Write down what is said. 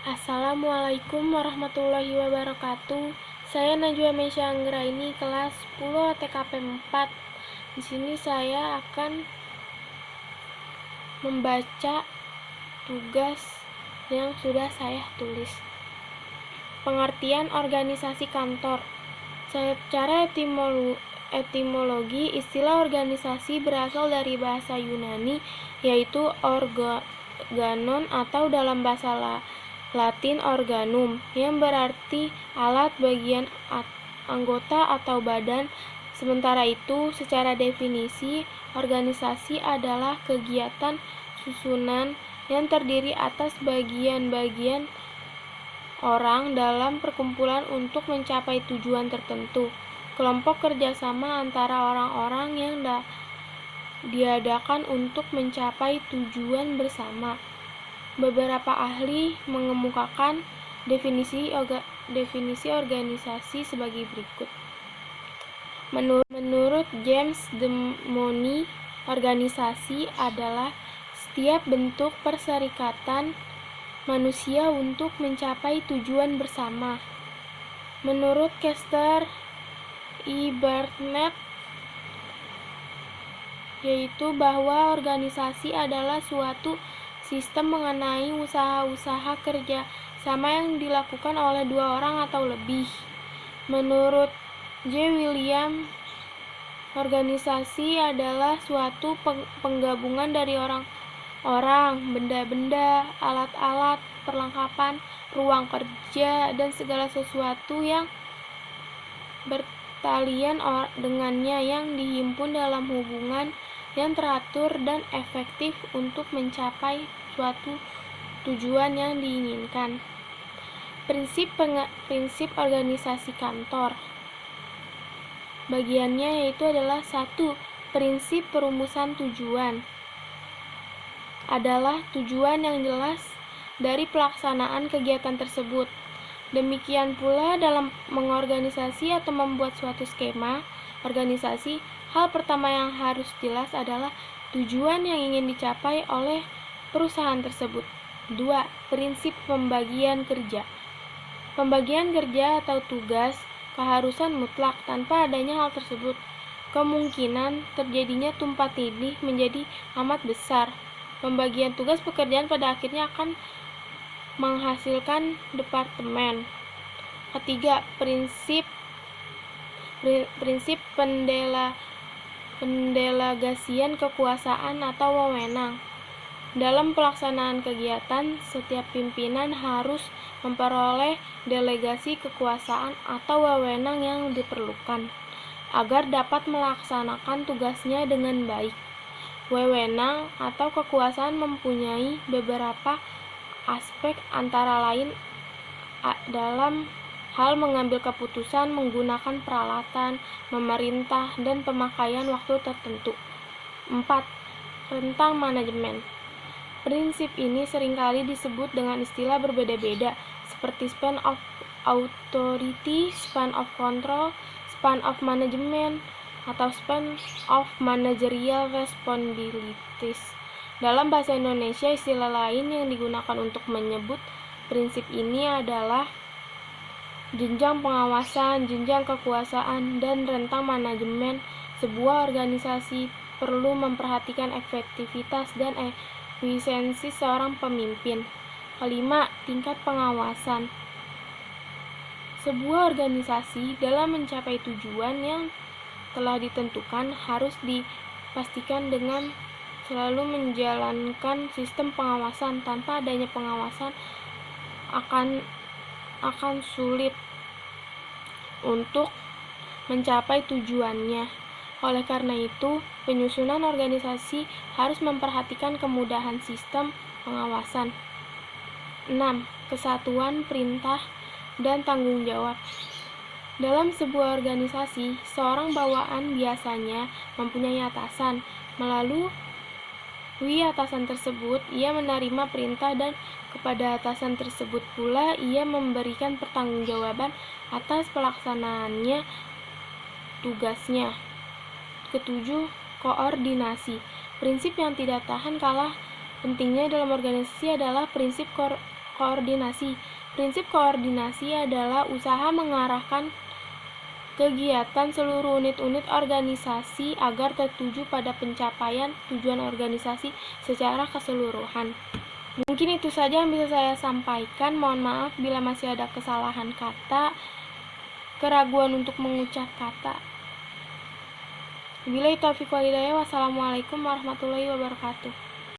Assalamualaikum warahmatullahi wabarakatuh. Saya Najwa Mesya Anggraini, kelas 10 TKP 4. Di sini saya akan membaca tugas yang sudah saya tulis. Pengertian organisasi kantor. Secara etimologi, istilah organisasi berasal dari bahasa Yunani, yaitu organon atau dalam bahasa Latin organum, yang berarti alat, bagian, anggota atau badan. Sementara itu, secara definisi, organisasi adalah kegiatan susunan yang terdiri atas bagian-bagian orang dalam perkumpulan untuk mencapai tujuan tertentu. Kelompok kerjasama antara orang-orang yang diadakan untuk mencapai tujuan bersama. Beberapa ahli mengemukakan definisi organisasi sebagai berikut. Menurut James de Money, organisasi adalah setiap bentuk perserikatan manusia untuk mencapai tujuan bersama. Menurut Kester E. Barnett, yaitu bahwa organisasi adalah suatu sistem mengenai usaha-usaha kerja sama yang dilakukan oleh dua orang atau lebih. Menurut J. William, organisasi adalah suatu penggabungan dari orang, benda-benda, alat-alat, perlengkapan, ruang kerja, dan segala sesuatu yang bertalian dengannya yang dihimpun dalam hubungan yang teratur dan efektif untuk mencapai suatu tujuan yang diinginkan. Prinsip organisasi kantor. Bagiannya yaitu adalah 1. Prinsip perumusan tujuan. Adalah tujuan yang jelas dari pelaksanaan kegiatan tersebut. Demikian pula dalam mengorganisasi atau membuat suatu skema organisasi, hal pertama yang harus jelas adalah tujuan yang ingin dicapai oleh perusahaan tersebut. 2. Prinsip pembagian kerja. Pembagian kerja atau tugas keharusan mutlak. Tanpa adanya hal tersebut, kemungkinan terjadinya tumpang tindih menjadi amat besar. Pembagian tugas pekerjaan pada akhirnya akan menghasilkan departemen. Ketiga, prinsip pendelegasian kekuasaan atau wewenang. Dalam pelaksanaan kegiatan, setiap pimpinan harus memperoleh delegasi kekuasaan atau wewenang yang diperlukan agar dapat melaksanakan tugasnya dengan baik. Wewenang atau kekuasaan mempunyai beberapa aspek, antara lain dalam hal mengambil keputusan, menggunakan peralatan, memerintah, dan pemakaian waktu tertentu. 4. Rentang manajemen. Prinsip ini seringkali disebut dengan istilah berbeda-beda, seperti span of authority, span of control, span of management, atau span of managerial responsibilities. Dalam bahasa Indonesia, istilah lain yang digunakan untuk menyebut prinsip ini adalah jenjang pengawasan, jenjang kekuasaan, dan rentang manajemen. Sebuah organisasi perlu memperhatikan efektivitas dan efisiensi seorang pemimpin. 5. Tingkat pengawasan. Sebuah organisasi dalam mencapai tujuan yang telah ditentukan harus dipastikan dengan selalu menjalankan sistem pengawasan. Tanpa adanya pengawasan akan sulit untuk mencapai tujuannya. Oleh karena itu, penyusunan organisasi harus memperhatikan kemudahan sistem pengawasan. 6. Kesatuan perintah dan tanggung jawab. Dalam sebuah organisasi, seorang bawaan biasanya mempunyai atasan. Melalui atasan tersebut, ia menerima perintah, dan kepada atasan tersebut pula ia memberikan pertanggungjawaban atas pelaksanaannya tugasnya. 7. Koordinasi. Prinsip yang tidak tahan kalah pentingnya dalam organisasi adalah prinsip Koordinasi. Prinsip koordinasi adalah usaha mengarahkan kegiatan seluruh unit-unit organisasi agar tertuju pada pencapaian tujuan organisasi secara keseluruhan. Mungkin itu saja yang bisa saya sampaikan. Mohon maaf bila masih ada kesalahan kata, keraguan untuk mengucap kata. Wabillahi taufiq wal hidayah. Wassalamualaikum warahmatullahi wabarakatuh.